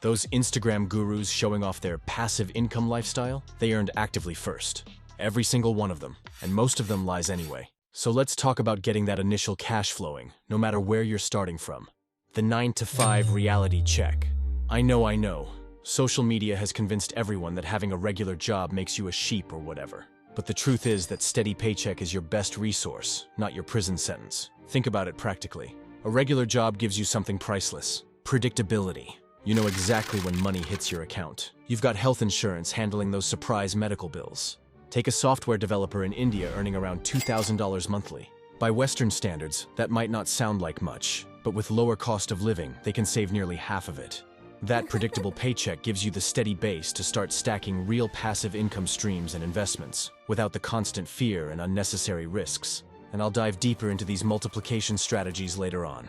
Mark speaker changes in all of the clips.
Speaker 1: Those Instagram gurus showing off their passive income lifestyle, they earned actively first. Every single one of them, and most of them lies anyway. So let's talk about getting that initial cash flowing, no matter where you're starting from. The 9-to-5 reality check. I know. Social media has convinced everyone that having a regular job makes you a sheep or whatever. But the truth is that steady paycheck is your best resource, not your prison sentence. Think about it practically. A regular job gives you something priceless: predictability. You know exactly when money hits your account. You've got health insurance handling those surprise medical bills. Take a software developer in India earning around $2,000 monthly. By Western standards, that might not sound like much, but with lower cost of living, they can save nearly half of it. That predictable paycheck gives you the steady base to start stacking real passive income streams and investments, without the constant fear and unnecessary risks. And I'll dive deeper into these multiplication strategies later on.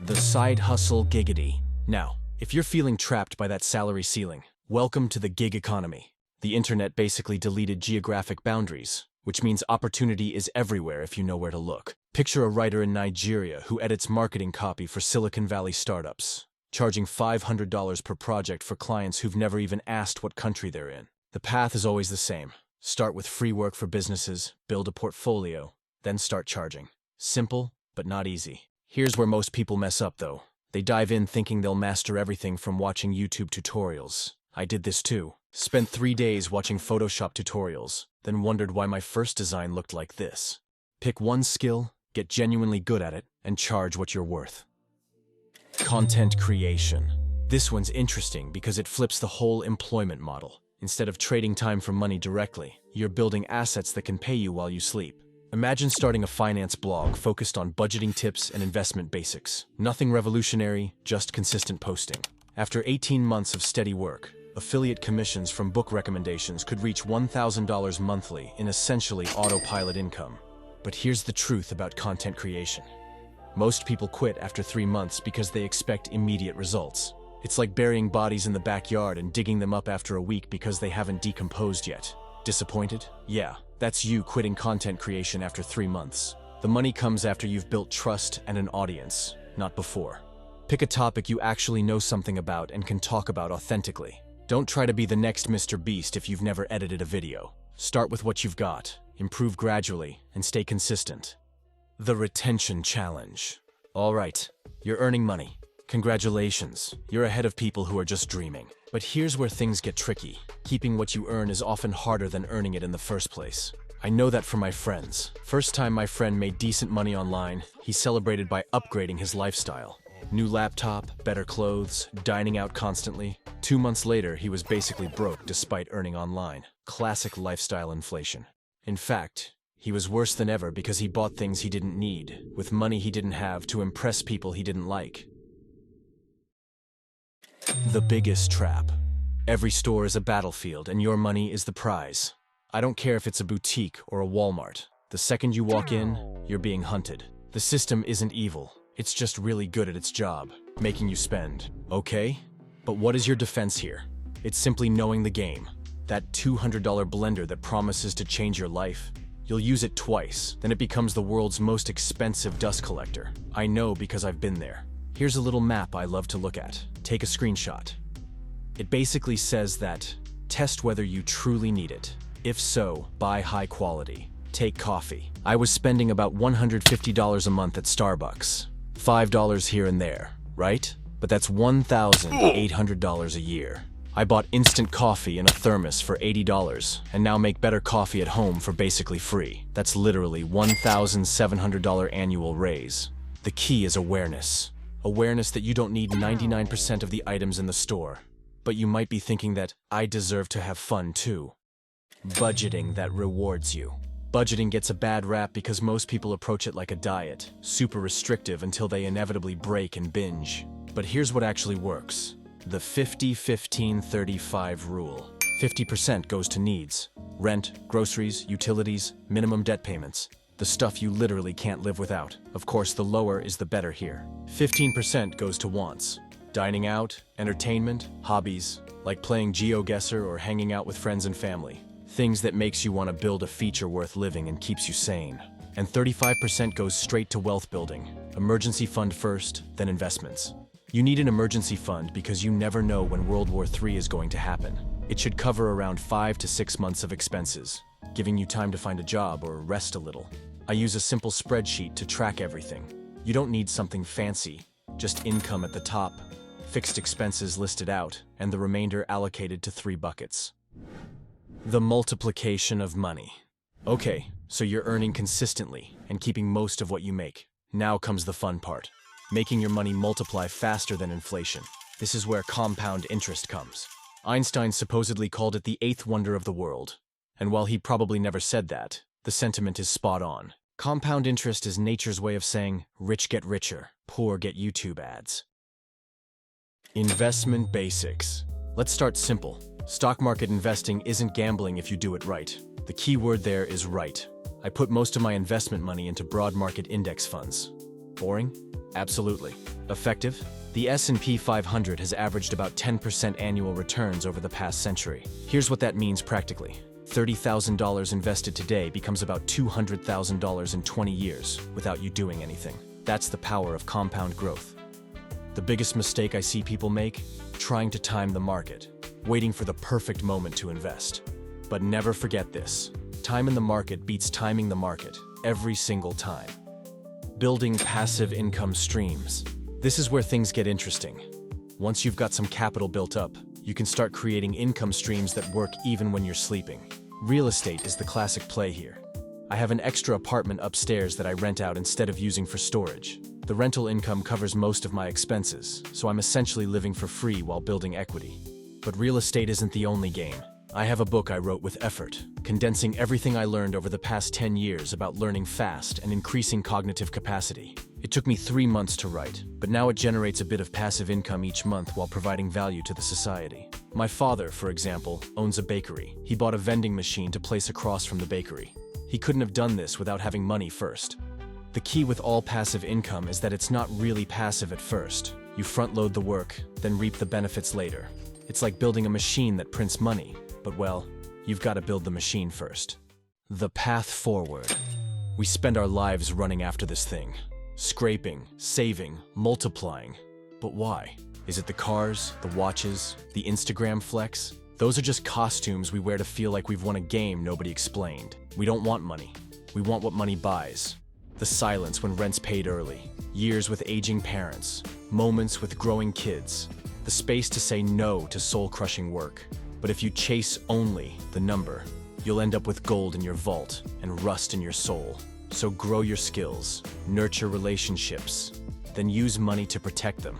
Speaker 1: The side hustle giggity. Now, if you're feeling trapped by that salary ceiling, welcome to the gig economy. The internet basically deleted geographic boundaries, which means opportunity is everywhere if you know where to look. Picture a writer in Nigeria who edits marketing copy for Silicon Valley startups, charging $500 per project for clients who've never even asked what country they're in. The path is always the same. Start with free work for businesses, build a portfolio, then start charging. Simple, but not easy. Here's where most people mess up though. They dive in thinking they'll master everything from watching YouTube tutorials. I did this too. Spent 3 days watching Photoshop tutorials, then wondered why my first design looked like this. Pick one skill, get genuinely good at it, and charge what you're worth. Content creation. This one's interesting because it flips the whole employment model. Instead of trading time for money directly, you're building assets that can pay you while you sleep. Imagine starting a finance blog focused on budgeting tips and investment basics. Nothing revolutionary, just consistent posting. After 18 months of steady work, affiliate commissions from book recommendations could reach $1,000 monthly in essentially autopilot income. But here's the truth about content creation. Most people quit after 3 months because they expect immediate results. It's like burying bodies in the backyard and digging them up after a week because they haven't decomposed yet. Disappointed? Yeah, that's you quitting content creation after 3 months. The money comes after you've built trust and an audience, not before. Pick a topic you actually know something about and can talk about authentically. Don't try to be the next Mr. Beast if you've never edited a video. Start with what you've got, improve gradually, and stay consistent. The retention challenge. All right, you're earning money. Congratulations, you're ahead of people who are just dreaming. But here's where things get tricky. Keeping what you earn is often harder than earning it in the first place. I know that from my friends. First time my friend made decent money online, he celebrated by upgrading his lifestyle. New laptop, better clothes, dining out constantly. 2 months later, he was basically broke despite earning online. Classic lifestyle inflation. In fact, he was worse than ever because he bought things he didn't need, with money he didn't have, to impress people he didn't like. The biggest trap. Every store is a battlefield and your money is the prize. I don't care if it's a boutique or a Walmart. The second you walk in, you're being hunted. The system isn't evil. It's just really good at its job, making you spend. Okay? But what is your defense here? It's simply knowing the game. That $200 blender that promises to change your life. You'll use it twice, then it becomes the world's most expensive dust collector. I know because I've been there. Here's a little map I love to look at. Take a screenshot. It basically says that, test whether you truly need it. If so, buy high quality. Take coffee. I was spending about $150 a month at Starbucks. $5 here and there, right? But that's $1,800 a year. I bought instant coffee in a thermos for $80 and now make better coffee at home for basically free. That's literally $1,700 annual raise. The key is awareness. Awareness that you don't need 99% of the items in the store. But you might be thinking that I deserve to have fun too. Budgeting that rewards you. Budgeting gets a bad rap because most people approach it like a diet, super restrictive until they inevitably break and binge. But here's what actually works. The 50-15-35 rule. 50% goes to needs. Rent, groceries, utilities, minimum debt payments. The stuff you literally can't live without. Of course, the lower is the better here. 15% goes to wants. Dining out, entertainment, hobbies, like playing GeoGuessr or hanging out with friends and family. Things that makes you want to build a feature worth living and keeps you sane. And 35% goes straight to wealth building. Emergency fund first, then investments. You need an emergency fund because you never know when World War III is going to happen. It should cover around 5 to 6 months of expenses, giving you time to find a job or rest a little. I use a simple spreadsheet to track everything. You don't need something fancy, just income at the top, fixed expenses listed out, and the remainder allocated to 3 buckets. The multiplication of money. Okay, so you're earning consistently and keeping most of what you make. Now comes the fun part. Making your money multiply faster than inflation. This is where compound interest comes. Einstein supposedly called it the 8th wonder of the world. And while he probably never said that, the sentiment is spot on. Compound interest is nature's way of saying, rich get richer, poor get YouTube ads. Investment basics. Let's start simple. Stock market investing isn't gambling if you do it right. The key word there is right. I put most of my investment money into broad market index funds. Boring? Absolutely. Effective? The S&P 500 has averaged about 10% annual returns over the past century. Here's what that means practically. $30,000 invested today becomes about $200,000 in 20 years without you doing anything. That's the power of compound growth. The biggest mistake I see people make? Trying to time the market, waiting for the perfect moment to invest. But never forget this. Time in the market beats timing the market every single time. Building passive income streams. This is where things get interesting. Once you've got some capital built up, you can start creating income streams that work even when you're sleeping. Real estate is the classic play here. I have an extra apartment upstairs that I rent out instead of using for storage. The rental income covers most of my expenses, so I'm essentially living for free while building equity. But real estate isn't the only game. I have a book I wrote with effort, condensing everything I learned over the past 10 years about learning fast and increasing cognitive capacity. It took me 3 months to write, but now it generates a bit of passive income each month while providing value to the society. My father, for example, owns a bakery. He bought a vending machine to place across from the bakery. He couldn't have done this without having money first. The key with all passive income is that it's not really passive at first. You front-load the work, then reap the benefits later. It's like building a machine that prints money. But well, you've got to build the machine first. The path forward. We spend our lives running after this thing. Scraping, saving, multiplying. But why? Is it the cars, the watches, the Instagram flex? Those are just costumes we wear to feel like we've won a game nobody explained. We don't want money. We want what money buys. The silence when rent's paid early. Years with aging parents. Moments with growing kids. The space to say no to soul-crushing work. But if you chase only the number, you'll end up with gold in your vault and rust in your soul. So grow your skills, nurture relationships, then use money to protect them.